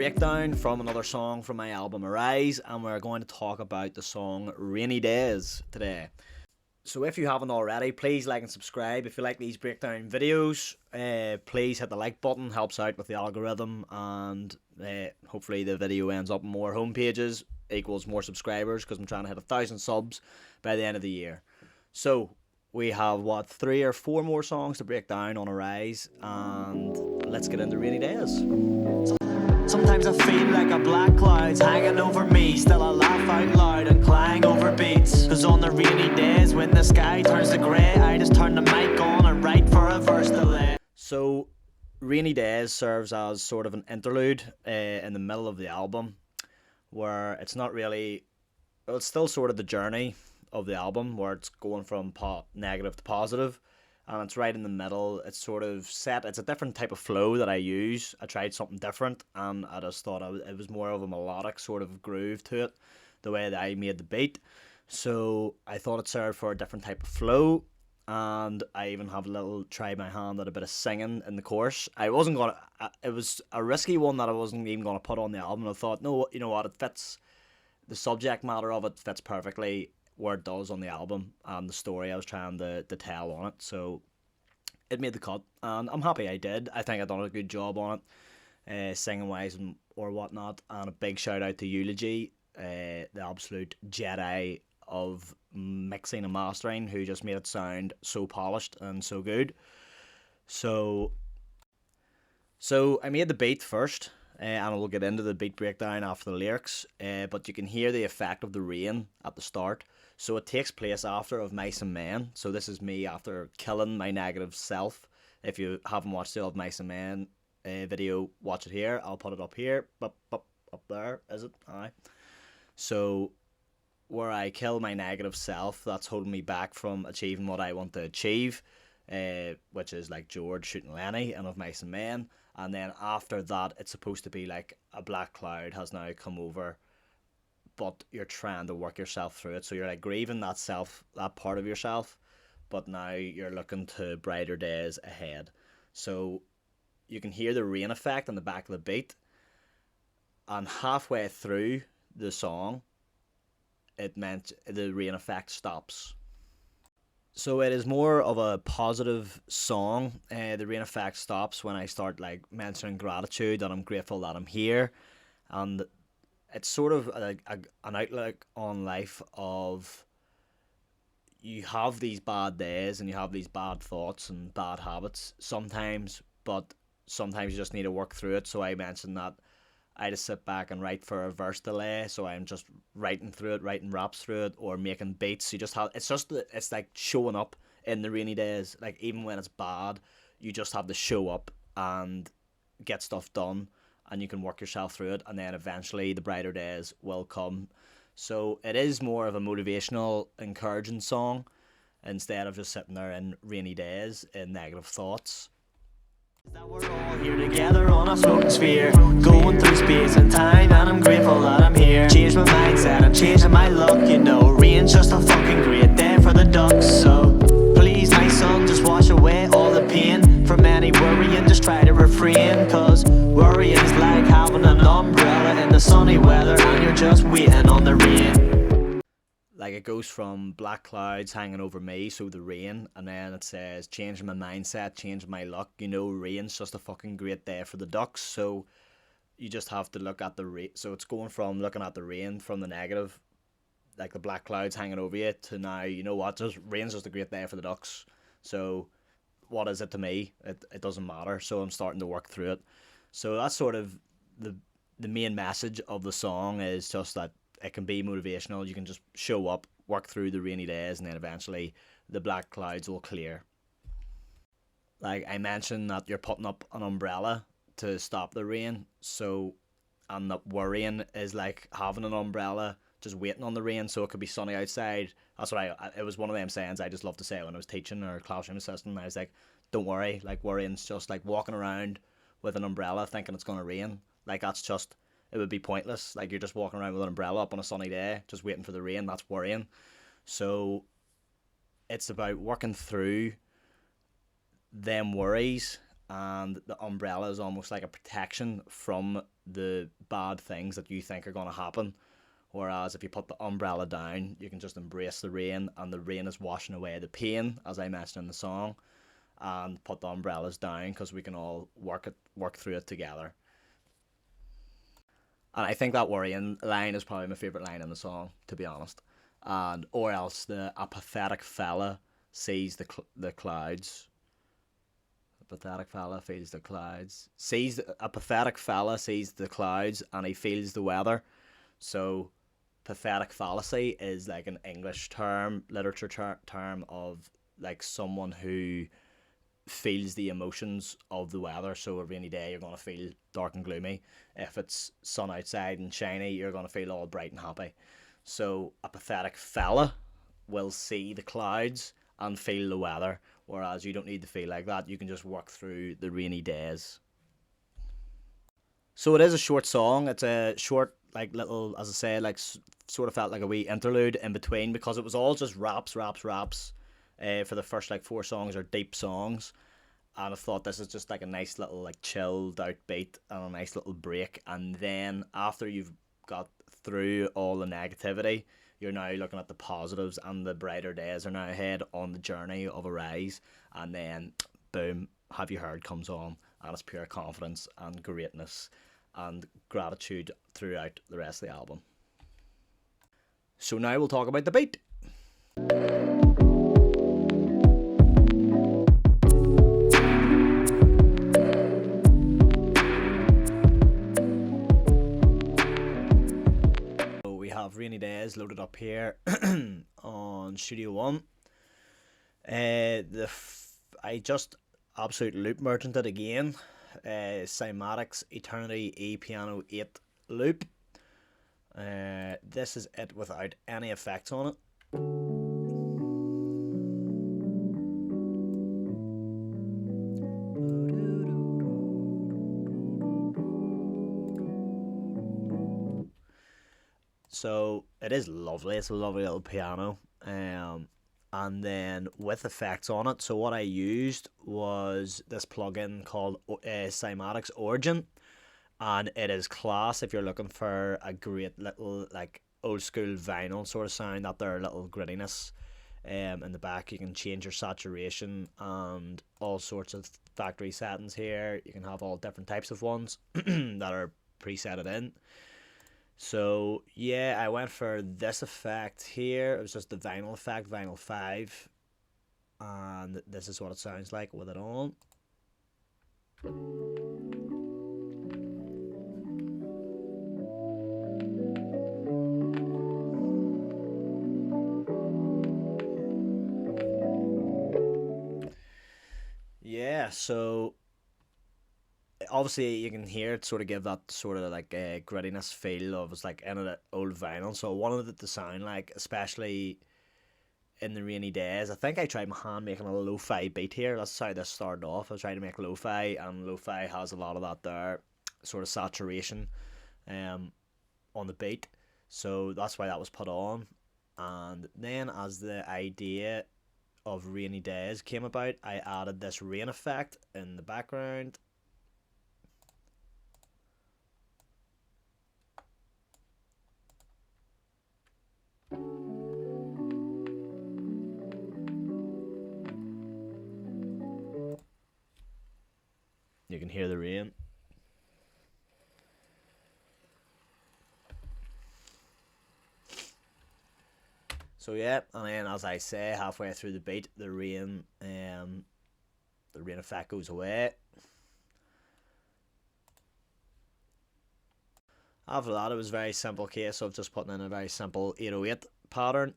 breakdown from another song from my album ARYZE, and we're going to talk about the song Rainy Days today. So if you haven't already, please like and subscribe. If you like these breakdown videos, please hit the like button, helps out with the algorithm, and hopefully the video ends up on more homepages, equals more subscribers, because I'm trying to hit 1,000 subs by the end of the year. So we have, 3 or 4 more songs to break down on ARYZE, and let's get into Rainy Days. Sometimes I feel like a black cloud's hanging over me. Still I laugh out loud and clang over beats. Cause on the rainy days when the sky turns to grey, I just turn the mic on and write for a verse delay. So Rainy Days serves as sort of an interlude in the middle of the album, where it's not really, well, it's still sort of the journey of the album, where it's going from negative to positive, and it's right in the middle. It's sort of set, it's a different type of flow that I use. I tried something different, and I just thought it was more of a melodic sort of groove to it, the way that I made the beat. So I thought it served for a different type of flow, and I even have tried my hand at a bit of singing in the chorus. It was a risky one that I wasn't even going to put on the album. I thought, no, you know what, it fits, the subject matter of it fits perfectly where it does on the album, and the story I was trying to tell on it. So it made the cut, and I'm happy I did. I think I done a good job on it, singing wise or whatnot. And a big shout out to Eulogy, the absolute Jedi of mixing and mastering, who just made it sound so polished and so good. So I made the beat first, and we'll get into the beat breakdown after the lyrics, but you can hear the effect of the rain at the start. So it takes place after Of Mice and Men. So this is me after killing my negative self. If you haven't watched the Of Mice and Men video, watch it here. I'll put it up here. Up there, is it? Aye. So where I kill my negative self, that's holding me back from achieving what I want to achieve, which is like George shooting Lenny and Of Mice and Men. And then after that, it's supposed to be like a black cloud has now come over, but you're trying to work yourself through it. So you're like grieving that part of yourself, but now you're looking to brighter days ahead. So you can hear the rain effect on the back of the beat, and halfway through the song, it meant the rain effect stops. So it is more of a positive song. The rain effect stops when I start like mentioning gratitude, that I'm grateful that I'm here, and it's sort of an outlook on life of, you have these bad days and you have these bad thoughts and bad habits sometimes, but sometimes you just need to work through it. So I mentioned that I just sit back and write for a verse delay, so I'm just writing through it, writing raps through it, or making beats. It's like showing up in the rainy days. Like even when it's bad, you just have to show up and get stuff done, and you can work yourself through it, and then eventually the brighter days will come. So it is more of a motivational, encouraging song, instead of just sitting there in rainy days in negative thoughts. That we're all here together on a floating sphere, going through space and time, and I'm grateful that I'm here. Change my mindset, I'm changing my luck, you know. Rain's just a fucking great day for the ducks. So please, my son, just wash away all the pain from any worrying, just try to refrain. Cause worrying is like having an umbrella in the sunny weather, and you're just waiting on the rain. Like it goes from black clouds hanging over me, so the rain, and then it says changing my mindset, changing my luck. You know, rain's just a fucking great day for the ducks. So you just have to look at the rain. So it's going from looking at the rain from the negative, like the black clouds hanging over you, to now, you know what, just rain's just a great day for the ducks. So what is it to me? It doesn't matter. So I'm starting to work through it. So that's sort of the main message of the song, is just that it can be motivational. You can just show up, work through the rainy days, and then eventually the black clouds will clear. Like I mentioned that you're putting up an umbrella to stop the rain, so, and that worrying is like having an umbrella just waiting on the rain, so it could be sunny outside. That's what it was one of them sayings I just love to say when I was teaching or classroom assistant. I was like, don't worry, like worrying's just like walking around with an umbrella thinking it's gonna rain. Like it would be pointless. Like you're just walking around with an umbrella up on a sunny day, just waiting for the rain. That's worrying. So it's about working through them worries and the umbrella is almost like a protection from the bad things that you think are going to happen. Whereas if you put the umbrella down, you can just embrace the rain, and the rain is washing away the pain, as I mentioned in the song. And put the umbrellas down because we can all work through it together. And I think that worrying line is probably my favourite line in the song, to be honest. And or else the a pathetic fella sees the clouds. A pathetic fella feels the clouds. A pathetic fella sees the clouds and he feels the weather. So pathetic fallacy is like an English term, literature term of like someone who feels the emotions of the weather. So a rainy day, you're going to feel dark and gloomy. If it's sun outside and shiny, you're going to feel all bright and happy. So a pathetic fella will see the clouds and feel the weather, whereas you don't need to feel like that. You can just work through the rainy days. So it is a short song. It's a short, like little, as I said, like sort of felt like a wee interlude in between, because it was all just raps. For the first like 4 songs are deep songs, and I thought this is just like a nice little like chilled out beat and a nice little break. And then after you've got through all the negativity, you're now looking at the positives, and the brighter days are now ahead on the journey of ARYZE. And then boom, Have You Heard comes on, and it's pure confidence and greatness and gratitude throughout the rest of the album. So now we'll talk about the beat. So we have Rainy Days loaded up here on Studio One. I just absolute loop merchant it again. Cymatics Eternity E Piano 8 loop. This is it without any effects on it. So it is lovely. It's a lovely little piano. And then with effects on it. So what I used was this plugin called Cymatics Origin, and it is class if you're looking for a great little like old school vinyl sort of sound. That there little grittiness. In the back you can change your saturation and all sorts of factory settings here. You can have all different types of ones that are presetted in. So yeah, I went for this effect here. It was just the vinyl effect, vinyl 5. And this is what it sounds like with it on. Yeah, so obviously you can hear it sort of give that sort of like a grittiness feel of it's like in an old vinyl. So I wanted it to sound like, especially in the rainy days. I think I tried my hand making a lo-fi beat here. That's how this started off. I was trying to make lo-fi, and lo-fi has a lot of that there sort of saturation on the beat. So that's why that was put on. And then as the idea of rainy days came about, I added this rain effect in the background. You can hear the rain. So yeah, and then as I say, halfway through the beat, the rain effect goes away. After that, it was a very simple case of just putting in a very simple 808 pattern.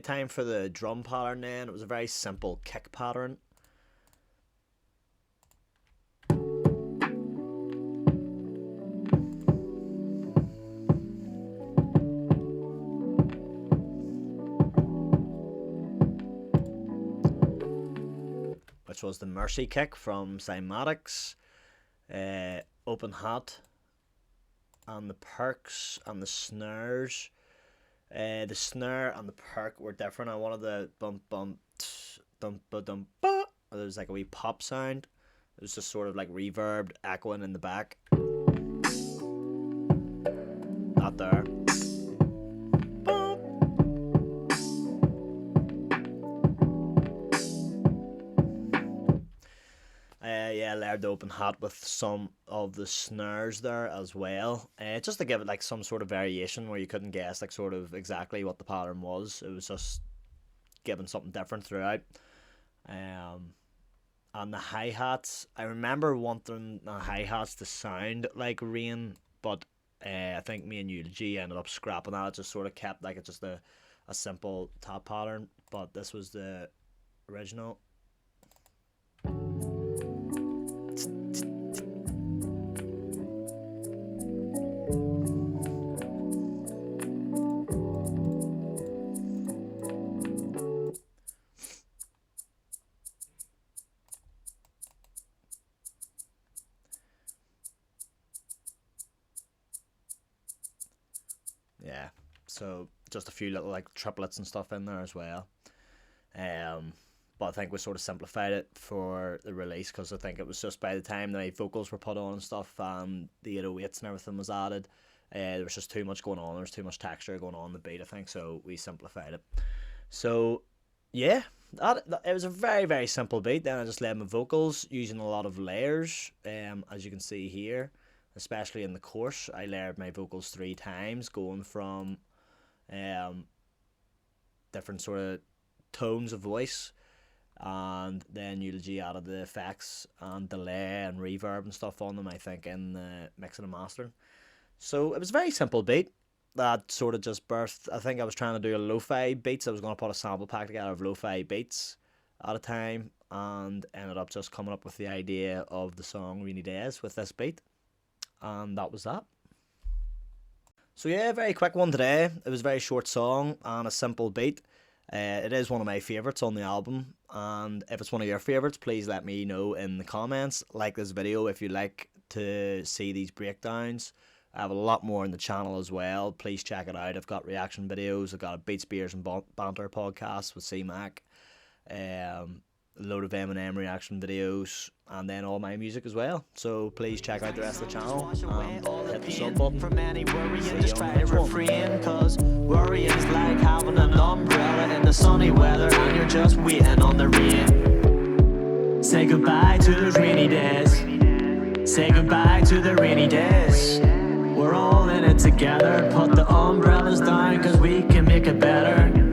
Time for the drum pattern then. It was a very simple kick pattern. Which was the Mercy kick from Cymatics. open hat, and the perks and the snares. The snare and the perk were different. I wanted the bump bump dum ba dum ba. There was like a wee pop sound. It was just sort of like reverbed, echoing in the back. That there. Yeah, layered the open hat with some of the snares there as well. Just to give it like some sort of variation where you couldn't guess like sort of exactly what the pattern was. It was just giving something different throughout. And the hi-hats, I remember wanting the hi-hats to sound like Rain, but I think me and Eulogy ended up scrapping that. It just sort of kept like it's just a simple tap pattern, but this was the original. Yeah, so just a few little like triplets and stuff in there as well. But I think we sort of simplified it for the release because I think it was just by the time the vocals were put on and stuff and the 808s and everything was added, there was just too much going on. There was too much texture going on in the beat, I think, so we simplified it. So yeah, it was a very, very simple beat. Then I just laid my vocals using a lot of layers, as you can see here. Especially in the chorus, I layered my vocals 3 times, going from different sort of tones of voice, and then Eulogy added the effects and delay and reverb and stuff on them, I think, in the mixing and mastering. So it was a very simple beat that sort of just birthed. I think I was trying to do a lo-fi beats. I was going to put a sample pack together of lo-fi beats at a time, and ended up just coming up with the idea of the song Rainy Days with this beat. And that was that. So yeah, very quick one today. It was a very short song and a simple beat. It is one of my favourites on the album, and if it's one of your favourites, please let me know in the comments. Like this video if you like to see these breakdowns. I have a lot more in the channel as well. Please check it out. I've got reaction videos. I've got a Beats, Beers and Banter podcast with C-Mac. A load of M&M reaction videos, and then all my music as well. So please check out the rest of the channel and hit the sub button. From any worrying, just try to refrain, cause worrying's like having an umbrella in the sunny weather and you're just waiting on the rain. Say goodbye to the rainy days. Say goodbye to the rainy days. We're all in it together. Put the umbrellas down cause we can make it better.